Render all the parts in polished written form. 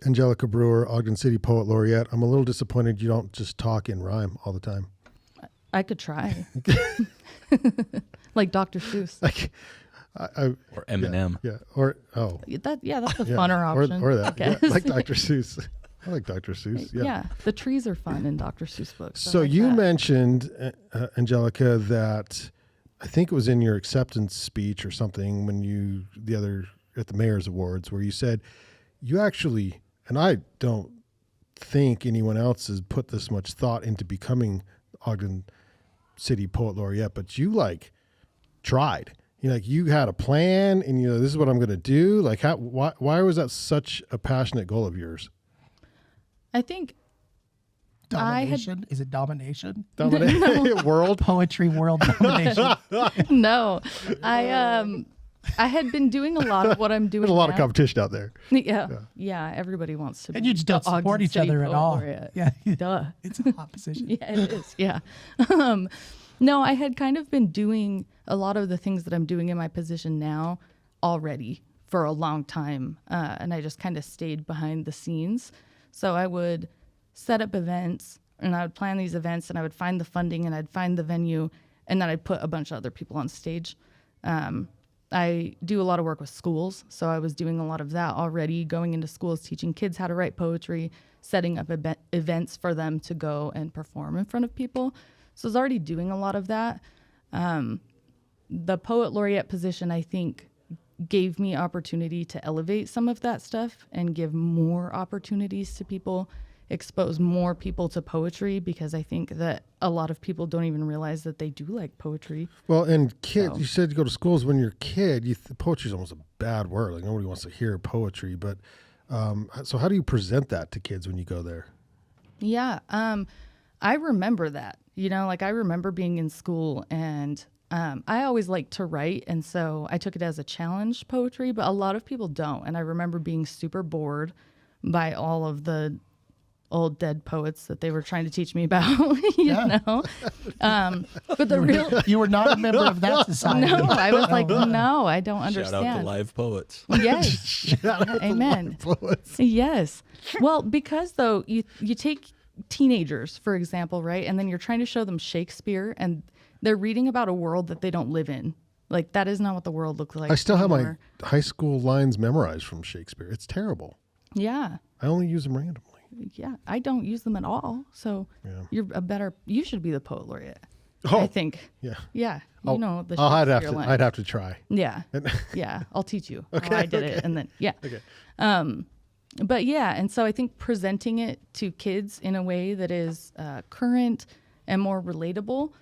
Angelika Brewer, Ogden City Poet Laureate. I'm a little disappointed you don't just talk in rhyme all the time. I could try. Like Dr. Seuss. Or Eminem. Yeah. Or, That's a funner option. Or that. Yeah, like Dr. Seuss. I like Dr. Seuss. Yeah. The trees are fun in Dr. Seuss books. So you mentioned, Angelika, that I think it was in your acceptance speech or something when at the Mayor's Awards, where you said you actually, and I don't think anyone else has put this much thought into becoming Ogden City Poet Laureate, but you tried. You had a plan, and this is what I'm going to do. Why was that such a passionate goal of yours? I think domination. Is it domination? Domination. World poetry, world domination. No, I had been doing a lot of what I'm doing. There's a lot now. of competition out there. Yeah. Everybody wants to. And you just don't support each other at all. Yeah, duh. It's a hot position. Yeah, it is. Yeah. No, I had kind of been doing a lot of the things that I'm doing in my position now already for a long time, and I just kind of stayed behind the scenes. So I would set up events, and I would plan these events, and I would find the funding, and I'd find the venue, and then I'd put a bunch of other people on stage. I do a lot of work with schools, so I was doing a lot of that already, going into schools, teaching kids how to write poetry, setting up events for them to go and perform in front of people. So I was already doing a lot of that. The Poet Laureate position, I think, gave me opportunity to elevate some of that stuff and give more opportunities to people, expose more people to poetry, because I think that a lot of people don't even realize that they do like poetry. Well, and kids, you said you go to schools when you're a kid, poetry is almost a bad word. Nobody wants to hear poetry, but so how do you present that to kids when you go there? Yeah, I remember that. I remember being in school, and I always liked to write, and so I took it as a challenge, poetry, but a lot of people don't. And I remember being super bored by all of the old dead poets that they were trying to teach me about, you know? But you were not a member of that society. No, I was like, no, I don't understand. Shout out to live poets. Yes. Shout out Amen. To live poets. Yes. Well, because though you take teenagers, for example, right? And then you're trying to show them Shakespeare, and they're reading about a world that they don't live in. That is not what the world looks like. I still anymore. have my high school lines memorized from Shakespeare. It's terrible. Yeah. I only use them randomly. Yeah. I don't use them at all. So you should be the Poet Laureate. Oh, I think. Yeah. Yeah. I'd have to try. Yeah. Yeah. I'll teach you Okay, how I did it. And then, yeah. Okay. But yeah, and so I think presenting it to kids in a way that is current and more relatable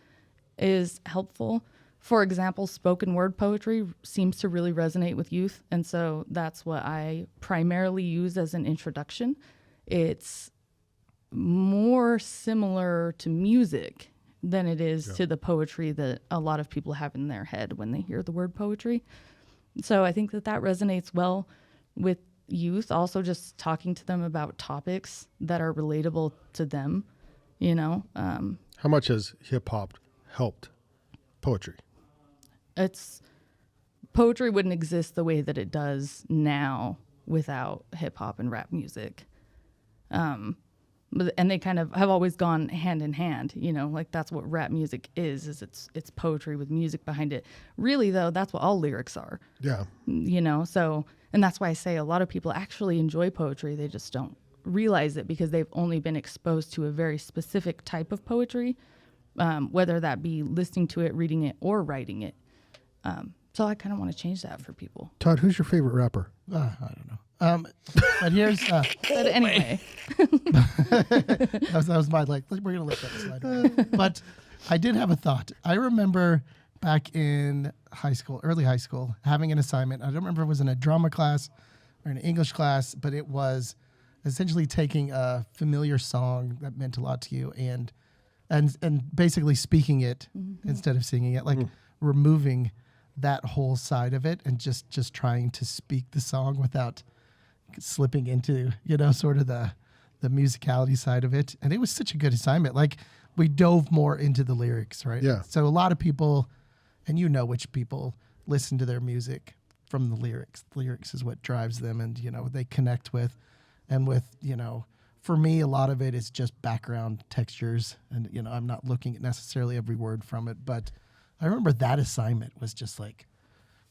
is helpful. For example, spoken word poetry seems to really resonate with youth, and so that's what I primarily use as an introduction. It's more similar to music than it is to the poetry that a lot of people have in their head when they hear the word poetry. So I think that resonates well with youth. Also, just talking to them about topics that are relatable to them, How much has hip hop helped poetry? Poetry wouldn't exist the way that it does now without hip hop and rap music. And they kind of have always gone hand in hand, that's what rap music is it's poetry with music behind it. Really though, that's what all lyrics are. Yeah. So, and that's why I say a lot of people actually enjoy poetry. They just don't realize it because they've only been exposed to a very specific type of poetry, whether that be listening to it, reading it, or writing it. So I kind of want to change that for people. Todd, who's your favorite rapper? I don't know. But here's... but anyway. that was my, we're going to let that slide. But I did have a thought. I remember back in early high school, having an assignment. I don't remember if it was in a drama class or an English class, but it was essentially taking a familiar song that meant a lot to you and basically speaking it instead of singing it, removing that whole side of it and just trying to speak the song without slipping into, sort of the musicality side of it. And it was such a good assignment. We dove more into the lyrics, right? Yeah. So a lot of people, and which people listen to their music from the lyrics. The lyrics is what drives them and, they connect with. And with, for me, a lot of it is just background textures. And, I'm not looking at necessarily every word from it. But I remember that assignment was just like,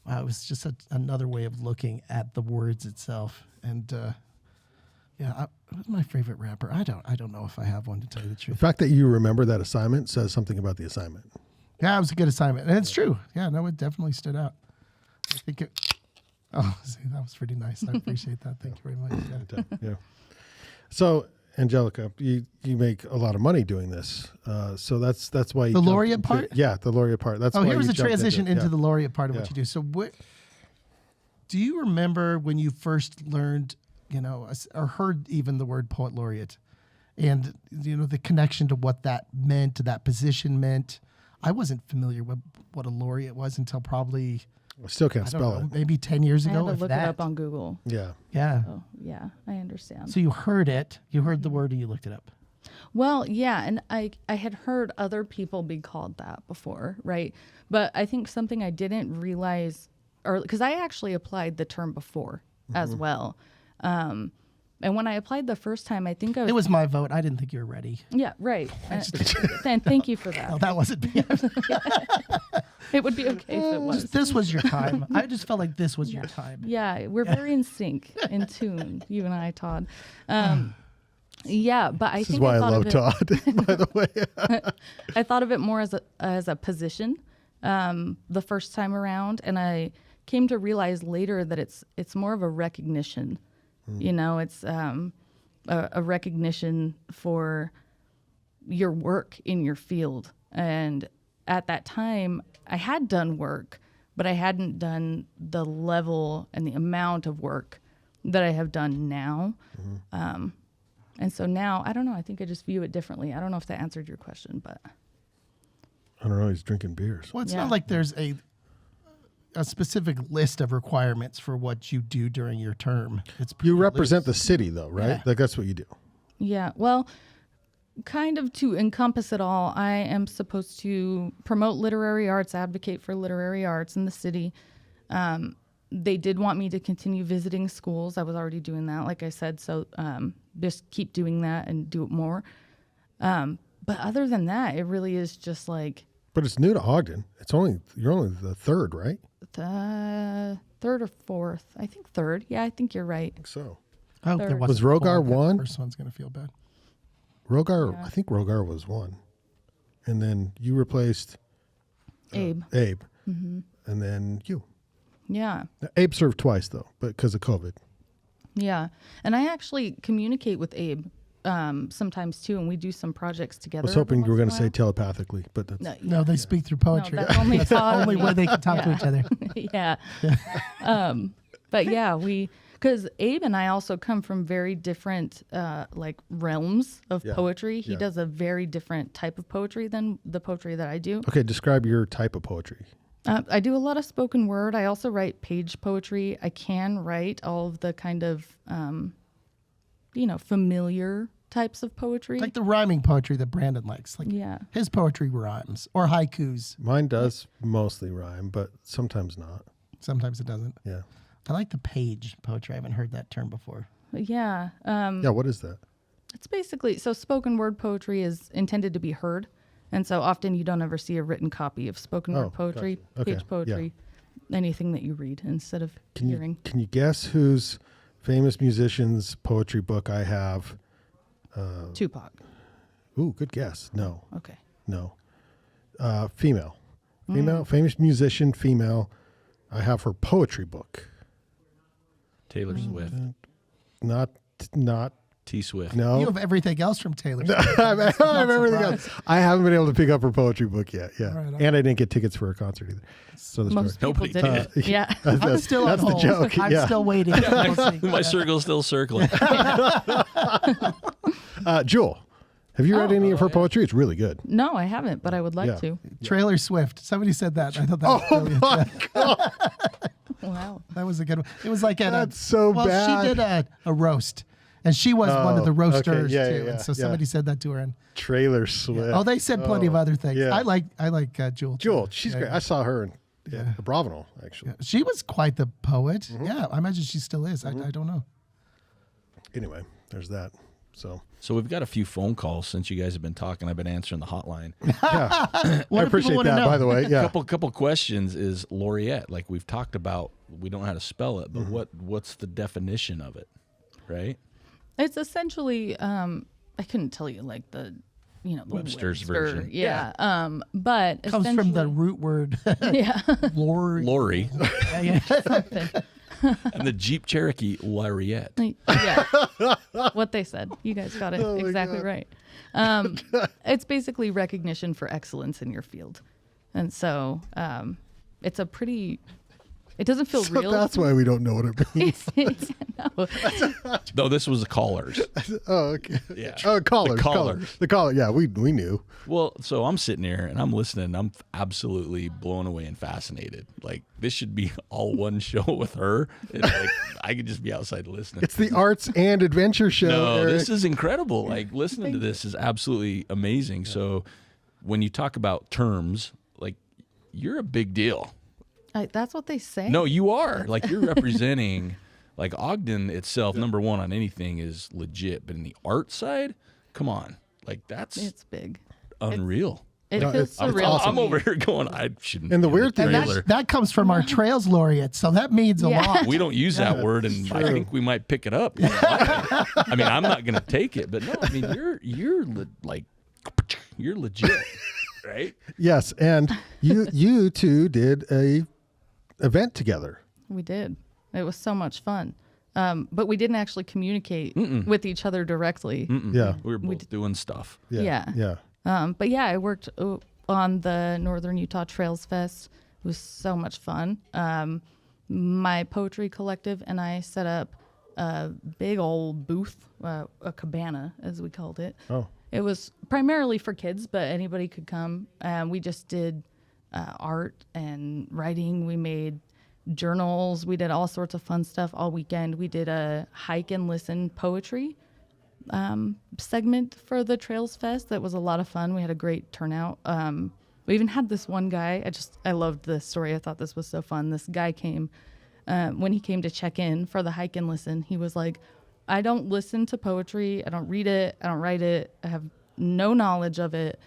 wow, it was just another way of looking at the words itself. And, who's my favorite rapper? I don't know if I have one, to tell you the The truth. fact that you remember that assignment says something about the assignment. Yeah, it was a good assignment. And it's true. Yeah, no, it definitely stood out. I think see, that was pretty nice. I appreciate that. Thank you very much. Yeah. Yeah. So, Angelika, you make a lot of money doing this. So that's why you The jumped laureate into- part? Yeah, the laureate part. That's why Here was you the jumped transition into it. the laureate part of Yeah. what you do. So do you remember when you first learned, or heard even the word poet laureate, and the connection to what that meant, to that position meant? I wasn't familiar with what a laureate was until probably, I still can't I don't spell know, it. maybe 10 years I had ago. to if look that. it up on Google. Yeah. Yeah. Oh, yeah, I understand. So you heard it. You heard the word, and you looked it up. Well, yeah, and I had heard other people be called that before, right? But I think something I didn't realize, or because I actually applied the term before as well. And when I applied the first time, I think I was... It was my vote. I didn't think you were ready. Yeah, right. And thank you for that. No, that wasn't me. It would be okay if it was. This was your time. I just felt like this was your time. Yeah, we're very in sync, in tune, you and I, Todd. Yeah, but I This think is why I thought love of Todd, by the way. I thought of it more as a position the first time around, and I came to realize later that it's more of a recognition. It's a recognition for your work in your field. And at that time, I had done work, but I hadn't done the level and the amount of work that I have done now. And so now, I don't know, I think I just view it differently. I don't know if that answered your question, but... I don't know. He's drinking beers. Well, it's Yeah. not like there's a specific list of requirements for what you do during your term. It's You pretty represent the loose. city, though, right? Yeah. Like that's what you do. Yeah, well, kind of to encompass it all, I am supposed to promote literary arts, advocate for literary arts in the city. They did want me to continue visiting schools. I was already doing that, like I said, so just keep doing that and do it more. But other than that, it really is just like But it's new to Ogden. You're only the third, right? the third or fourth. I think third. Yeah, I think you're right. I think so. I hope there Third. wasn't Was Rogar four. That one? First one's going to feel bad. Rogar, Yeah. I think Rogar was one. And then you replaced Abe. Abe. And then you. Yeah. Abe served twice, though, but because of COVID. Yeah. And I actually communicate with Abe sometimes too, and we do some projects I together. was hoping you were going to every say once telepathically, but that's... in a while. No, they speak through poetry. that's only That's the Todd only and way me. they can talk to Yeah. each other. Yeah. But yeah, because Abe and I also come from very different like realms of Yeah. poetry. He Yeah. does a very different type of poetry than the poetry that I do. Okay, describe your type of poetry. I do a lot of spoken word. I also write page poetry. I can write all of the kind of, familiar types of poetry. Like the rhyming poetry that Brandon likes. Like Yeah. his poetry rhymes or haikus. Mine does mostly rhyme, but sometimes not. Sometimes it doesn't. Yeah. I like the page poetry. I haven't heard that term before. Yeah. Yeah, what is that? It's basically, so spoken word poetry is intended to be heard. And so often you don't ever see a written copy of spoken Oh, word poetry, gotcha. Okay, page poetry, anything that you read instead of Can hearing. you guess whose famous musician's poetry book I have? Tupac. Ooh, good guess. No. Okay. No. Female. Famous musician, female. I have her poetry book. Taylor Swift. Not T Swift. no. You have everything else from Taylor. I have everything else. I haven't been able to pick up her poetry book yet. Yeah. Right on. And I didn't get tickets for her concert either. So the Most story. people Nobody did. Yeah. I'm still on that's the hold. joke. I'm Yeah. still waiting. We'll see. My circle's still circling. Jewel, have you read any of her poetry? It's really good. No, I haven't, but I would like Yeah. to. Trailer Swift. Somebody said that. I thought that was brilliant. Wow. That was a good one. It was like at That's so bad. She did a roast, and she was one of the okay. roasters Yeah, too. yeah, And so yeah. somebody said that to her, and Trailer Swift. oh, they said plenty of other things. yeah. I like Jewel. too. Jewel, she's Yeah, great. I saw her in the Bravenel, actually. yeah. She was quite the poet. Mm-hmm. Yeah, I imagine she still is. I don't know. Anyway, there's that. So we've got a few phone calls since you guys have been talking. I've been answering the hotline. yeah, I What do appreciate people wanna that. know? By the way, yeah. Couple questions is laureate. Like we've talked about, we don't know how to spell it, but what's the definition of it, right? It's essentially, I couldn't tell you like the Webster's Webster, version. Yeah. But Comes from the root word. yeah. Lori Yeah. Something. and the Jeep Cherokee laureate. Yeah. What they said. You guys got it exactly right. It's basically recognition for excellence in your field. And so it's a pretty, it doesn't feel So real. that's why we don't know what it means. No. No, this was the callers. Oh, okay. Yeah. Oh, callers. The callers. The caller. Yeah, we knew. Well, so I'm sitting here and I'm listening. And I'm absolutely blown away and fascinated. Like this should be all one show with her. And, like I could just be outside listening. It's the arts and adventure show. No, Eric. this is incredible. Like listening to this is absolutely amazing. Yeah. So when you talk about terms, like you're a big deal. That's what they say. No, you are. Like you're representing like Ogden itself, number one on anything is legit. But in the art side, come on. Like it's big. Unreal. It No, feels it's surreal. awesome. I'm over here going, I shouldn't. And the be in weird thing is- trailer. That comes from our Trails Laureate, so that means a Yeah. lot. We don't use that word, and I think we might pick it up. I mean, I'm not going to take it, but no, I mean, you're legit, right? Yes, and you two did a event together. We did. It was so much fun. But we didn't actually communicate with each other directly. Yeah. We were both doing stuff. Yeah. Yeah. But yeah, I worked on the Northern Utah Trails Fest. It was so much fun. My poetry collective and I set up a big old booth, a cabana, as we called it. Oh. It was primarily for kids, but anybody could come. We just did art and writing. We made journals. We did all sorts of fun stuff all weekend. We did a hike and listen poetry segment for the Trails Fest. That was a lot of fun. We had a great turnout. We even had this one guy. I loved this story. I thought this was so fun. This guy came when he came to check in for the hike and listen. He was like, I don't listen to poetry. I don't read it. I don't write it. I have no knowledge of it.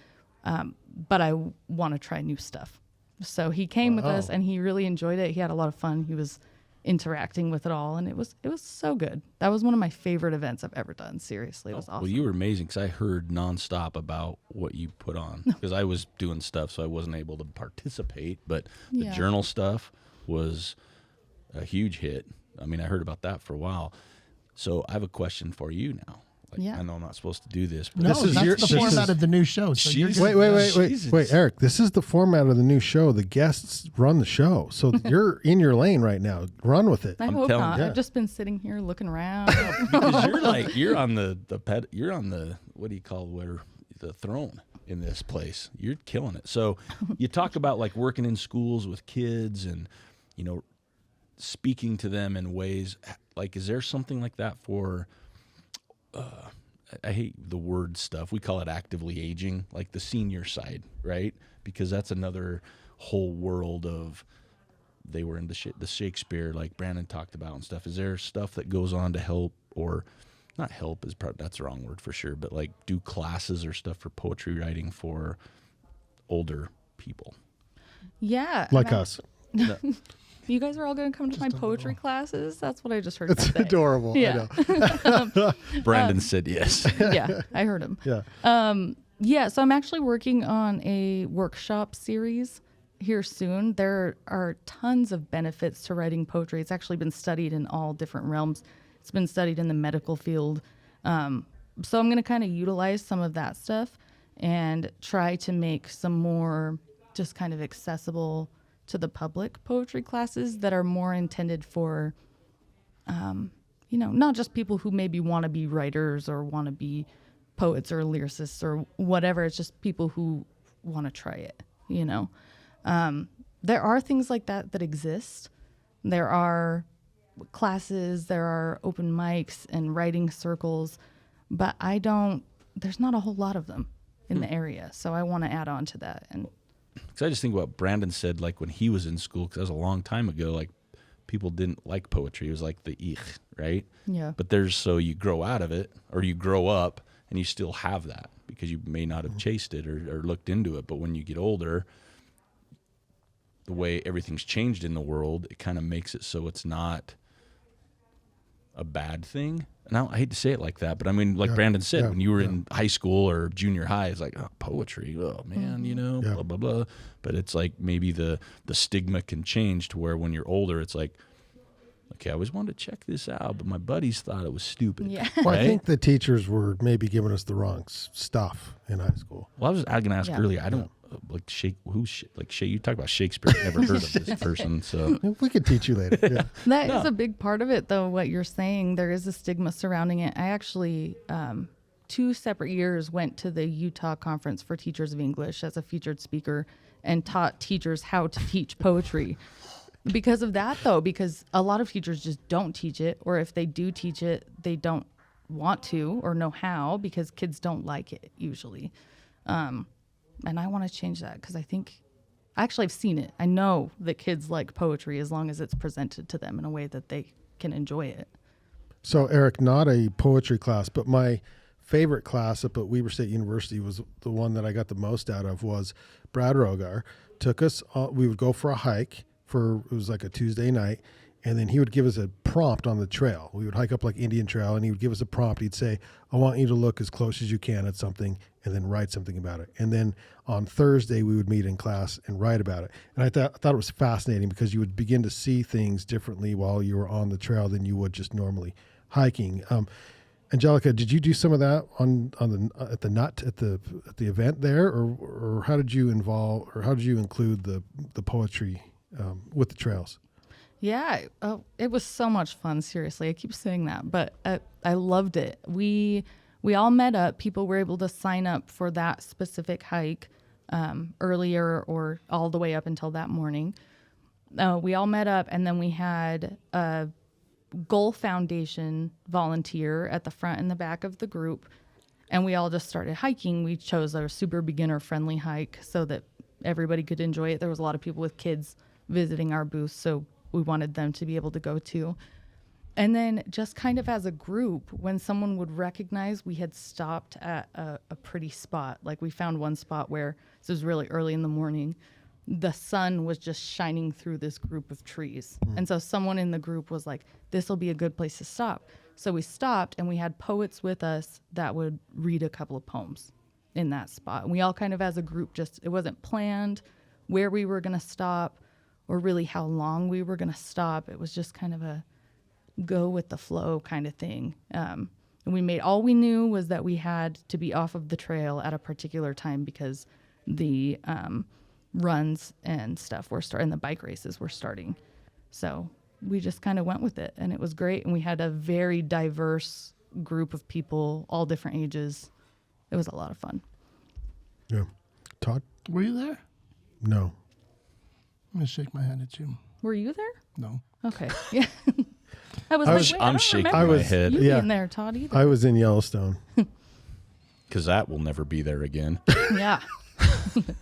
But I want to try new stuff. So he came with us and he really enjoyed it. He had a lot of fun. He was interacting with it all, and it was so good. That was one of my favorite events I've ever done. Seriously, it was awesome. Well, you were amazing because I heard nonstop about what you put on because I was doing stuff, so I wasn't able to participate. But the journal stuff was a huge hit. I mean, I heard about that for a while. So I have a question for you now. Like, I know I'm not supposed to do this, but No, This is that's your- the this format is- of the new show. So you're Jesus. good. Wait, Eric. This is the format of the new show. The guests run the show, so you're in your lane right now. Run with it. I I'm hope telling not. you. I've just been sitting here looking around. because you're on the what do you call the throne in this place. You're killing it. So you talk about like working in schools with kids and speaking to them in ways like, is there something like that for I hate the word stuff. We call it actively aging, like the senior side, right? Because that's another whole world of they were in the Shakespeare, like Brandon talked about and stuff. Is there stuff that goes on to help, or not help is probably that's the wrong word for sure, but like do classes or stuff for poetry writing for older people? Yeah. Like us. You guys are all going to come to my poetry classes? That's what I just heard. It's you say. adorable. Yeah. I know. Brandon said yes. Yeah, I heard him. Yeah. So I'm actually working on a workshop series here soon. There are tons of benefits to writing poetry. It's actually been studied in all different realms. It's been studied in the medical field. So I'm going to kind of utilize some of that stuff and try to make some more just kind of accessible to the public poetry classes that are more intended for, not just people who maybe want to be writers or want to be poets or lyricists or whatever. It's just people who want to try it, There are things like that exist. There are classes, there are open mics and writing circles, but there's not a whole lot of them in the area. So I want to add on to that. And Because I just think what Brandon said, like when he was in school, because that was a long time ago, like people didn't like poetry. It was like the ich, right? Yeah. But so you grow out of it, or you grow up and you still have that because you may not have chased it or looked into it. But when you get older, the way everything's changed in the world, it kind of makes it so it's not a bad thing. And I hate to say it like that, but I mean, like Brandon said, when you were in high school or junior high, it's like, oh, poetry, oh man, blah, blah, blah. But it's like maybe the stigma can change to where when you're older, it's like, okay, I always wanted to check this out, but my buddies thought it was stupid. Yeah. Well, right? I think the teachers were maybe giving us the wrong stuff in high school. Well, I was going to ask earlier, I don't, like you talk about Shakespeare. I've never heard of this person, so We could teach you later. Yeah. That is a big part of it, though, what you're saying. There is a stigma surrounding it. I actually, 2 separate years, went to the Utah Conference for Teachers of English as a featured speaker and taught teachers how to teach poetry. Because of that, though, because a lot of teachers just don't teach it, or if they do teach it, they don't want to or know how because kids don't like it usually. And I want to change that because I think, actually, I've seen it. I know that kids like poetry as long as it's presented to them in a way that they can enjoy it. So, Eric, not a poetry class, but my favorite class up at Weber State University was the one that I got the most out of was Brad Rogar took us, we would go for a hike it was like a Tuesday night, and then he would give us a prompt on the trail. We would hike up like Indian Trail, and he would give us a prompt. He'd say, I want you to look as close as you can at something and then write something about it. And then on Thursday, we would meet in class and write about it. And I thought it was fascinating because you would begin to see things differently while you were on the trail than you would just normally hiking. Angelika, did you do some of that at the event there, or how did you include the poetry with the trails? Yeah, it was so much fun. Seriously, I keep saying that, but I loved it. We all met up. People were able to sign up for that specific hike earlier or all the way up until that morning. We all met up, and then we had a Goal Foundation volunteer at the front and the back of the group, and we all just started hiking. We chose a super beginner-friendly hike so that everybody could enjoy it. There was a lot of people with kids visiting our booth, so we wanted them to be able to go too. And then just kind of as a group, when someone would recognize we had stopped at a pretty spot, like we found one spot where this was really early in the morning, the sun was just shining through this group of trees. And so someone in the group was like, this will be a good place to stop. So we stopped, and we had poets with us that would read a couple of poems in that spot. And we all kind of as a group it wasn't planned where we were going to stop or really how long we were going to stop. It was just kind of a go with the flow kind of thing. And all we knew was that we had to be off of the trail at a particular time because the runs and stuff were starting, the bike races were starting. So we just kind of went with it, and it was great. And we had a very diverse group of people, all different ages. It was a lot of fun. Yeah. Todd? Were you there? No. I'm going to shake my hand at you. Were you there? No. Okay. Yeah. I'm I'm shaking my head. You being there, Todd, either. I was in Yellowstone. because that will never be there again. Yeah.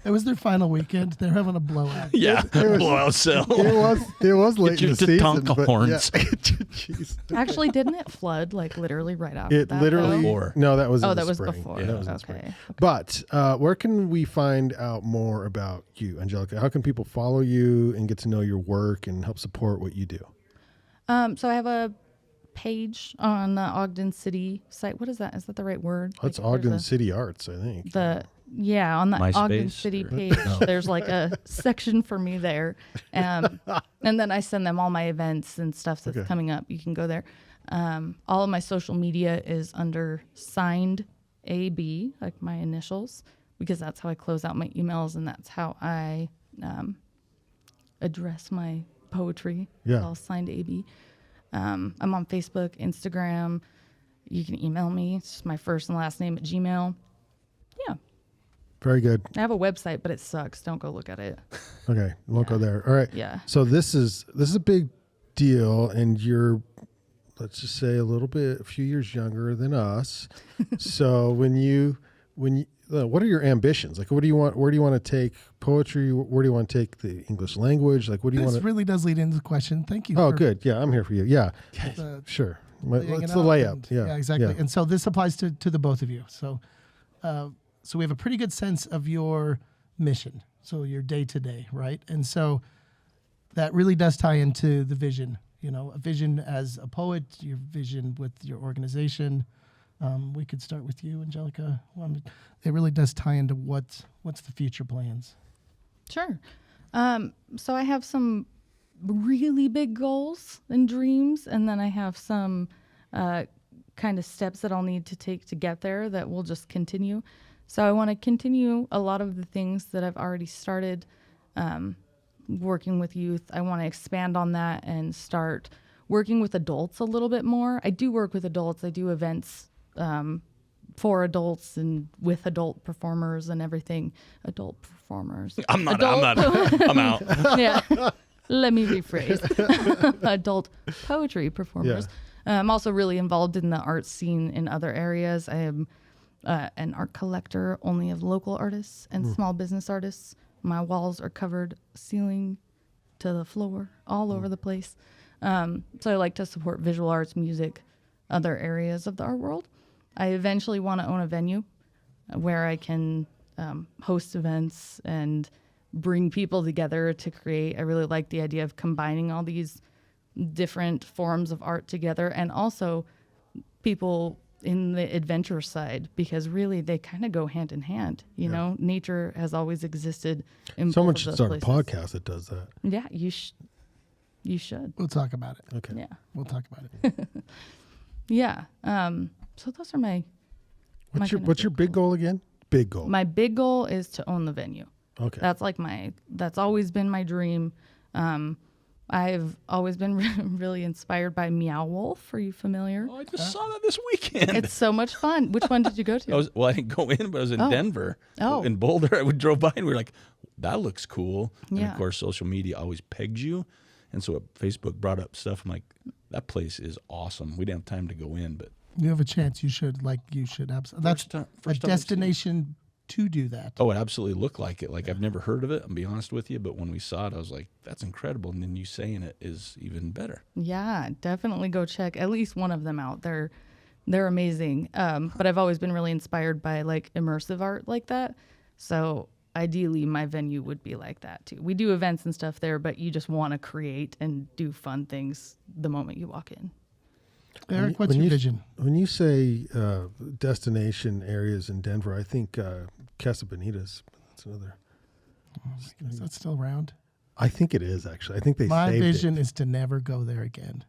It was their final weekend. They're having a blowout. Yeah, blowout sale. It was late in the season. Tonka horns. Yeah. Jeez. Actually, didn't it flood like literally right after It that? literally. Before. No, that was. Oh, in the that was spring. before. Yeah, that was in the Okay. spring. But where can we find out more about you, Angelika? How can people follow you and get to know your work and help support what you do? So I have a page on the Ogden City site. What is that? Is that the right word? That's Like, Ogden there's City Arts, I think. on the Ogden MySpace City or- page, there's like a section for me there. And then I send them all my events and stuff that's Okay. coming up. You can go there. All of my social media is under signed AB, like my initials, because that's how I close out my emails and that's how I address my poetry. Yeah. It's all signed AB. I'm on Facebook, Instagram. You can email me. It's just my first and last name at Gmail. Yeah. Very good. I have a website, but it sucks. Don't go look at it. Okay, won't go there. All right. Yeah. So this is a big deal, and you're, let's just say, a few years younger than us. So when you what are your ambitions? Like, what do you want? Where do you want to take poetry? Where do you want to take the English language? Like, what do you want This to? really does lead into the question. Thank you. Oh, for good. Yeah, I'm here for you. Yeah, sure. laying It's it the out layup. and- Yeah, exactly. yeah. And so this applies to the both of you. So, so we have a pretty good sense of your mission. So your day to day, right? And so that really does tie into the vision. You know, a vision as a poet, your vision with your organization. We could start with you, Angelika. It really does tie into what's the future plans. Sure. So I have some really big goals and dreams, and then I have some kind of steps that I'll need to take to get there that will just continue. So I want to continue a lot of the things that I've already started working with youth. I want to expand on that and start working with adults a little bit more. I do work with adults. I do events for adults and with adult performers and everything. Adult performers. I'm out. Yeah. Let me rephrase. Adult poetry performers. I'm also really involved in the art scene in other areas. I am an art collector only of local artists and small business artists. My walls are covered ceiling to the floor all over the place. So I like to support visual arts, music, other areas of the art world. I eventually want to own a venue where I can host events and bring people together to create. I really like the idea of combining all these different forms of art together, and also people in the adventure side, because really they kind of go hand in hand. You know, nature has always existed in Someone both of should those start places. a podcast that does that. Yeah, you should. We'll talk about it. Okay. Yeah. We'll talk about it. Yeah. So those are my What's kind of your big goal again? Big goal. my big goal is to own the venue. Okay. That's always been my dream. I've always been really inspired by Meow Wolf. Are you familiar? Oh, I just saw that this weekend. It's so much fun. Which one did you go to? I didn't go in, but I was in Denver. Oh. In Boulder, I drove by and we were like, that looks cool. And Yeah. of course, social media always pegs you. And so Facebook brought up stuff. I'm like, that place is awesome. We didn't have time to go in, but You have a chance. You should absolutely. That's First time a I've seen it. destination to do that. oh, it absolutely looked like it. Like I've never heard of it, I'll be honest with you. But when we saw it, I was like, that's incredible. And then you saying it is even better. Yeah, definitely go check at least one of them out. They're amazing. But I've always been really inspired by like immersive art like that. So ideally my venue would be like that too. We do events and stuff there, but you just want to create and do fun things the moment you walk in. Eric, what's your vision? When you say destination areas in Denver, I think Casa Bonitas. That's another. Is that still around? I think it is actually. I think they My saved vision it. is to never go there again.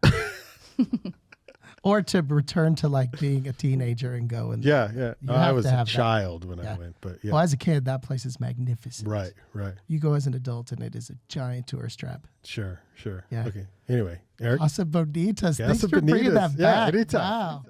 Or to return to like being a teenager and go and Yeah, yeah. You I have was to a have that. child when Yeah. I went, but yeah. Well, as a kid, that place is magnificent. Right, right. You go as an adult and it is a giant tourist trap. Sure, sure. Yeah. Okay. Anyway, Eric. Casa Bonitas. Thanks Casa for bringing Bonitas. that Yeah, back. anytime. Wow.